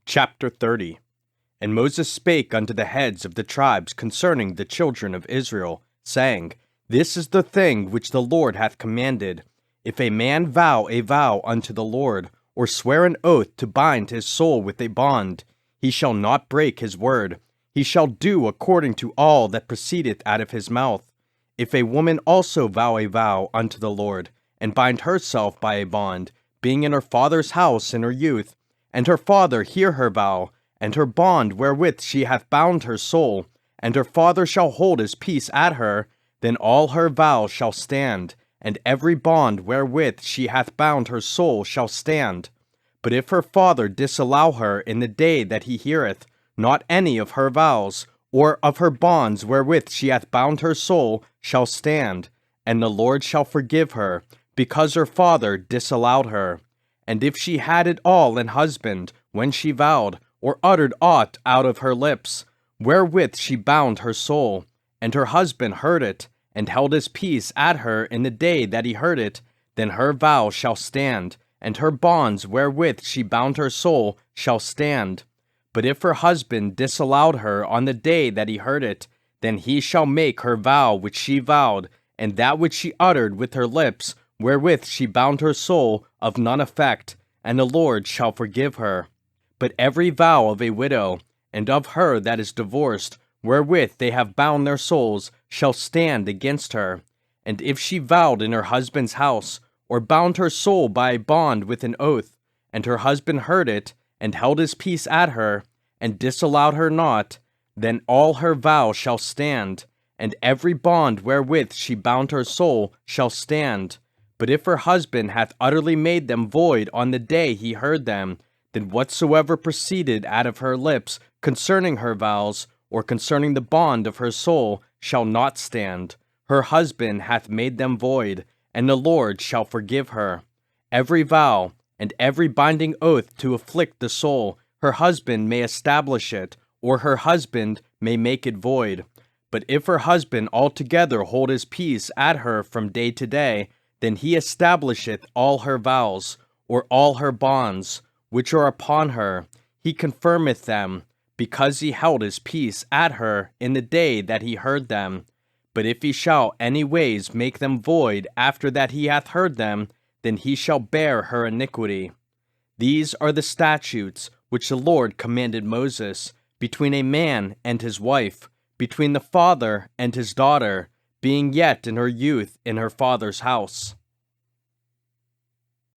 Chapter 30. And Moses spake unto the heads of the tribes concerning the children of Israel, saying, This is the thing which the Lord hath commanded. If a man vow a vow unto the Lord, or swear an oath to bind his soul with a bond, he shall not break his word. He shall do according to all that proceedeth out of his mouth. If a woman also vow a vow unto the Lord, and bind herself by a bond, being in her father's house in her youth, and her father hear her vow, and her bond wherewith she hath bound her soul, and her father shall hold his peace at her, then all her vows shall stand, and every bond wherewith she hath bound her soul shall stand. But if her father disallow her in the day that he heareth not any of her vows, or of her bonds wherewith she hath bound her soul, shall stand, and the Lord shall forgive her, because her father disallowed her. And if she had it all an husband, when she vowed, or uttered aught out of her lips, wherewith she bound her soul, and her husband heard it, and held his peace at her in the day that he heard it, then her vow shall stand, and her bonds wherewith she bound her soul shall stand. But if her husband disallowed her on the day that he heard it, then he shall make her vow which she vowed, and that which she uttered with her lips, wherewith she bound her soul, of none effect, and the Lord shall forgive her. But every vow of a widow, and of her that is divorced, wherewith they have bound their souls, shall stand against her. And if she vowed in her husband's house, or bound her soul by a bond with an oath, and her husband heard it, and held his peace at her, and disallowed her not, then all her vow shall stand, and every bond wherewith she bound her soul shall stand. But if her husband hath utterly made them void on the day he heard them, then whatsoever proceeded out of her lips concerning her vows, or concerning the bond of her soul, shall not stand. Her husband hath made them void, and the Lord shall forgive her. Every vow, and every binding oath to afflict the soul, her husband may establish it, or her husband may make it void. But if her husband altogether hold his peace at her from day to day, then he establisheth all her vows, or all her bonds, which are upon her, he confirmeth them, because he held his peace at her in the day that he heard them. But if he shall any ways make them void after that he hath heard them, then he shall bear her iniquity. These are the statutes which the Lord commanded Moses, between a man and his wife, between the father and his daughter, being yet in her youth in her father's house.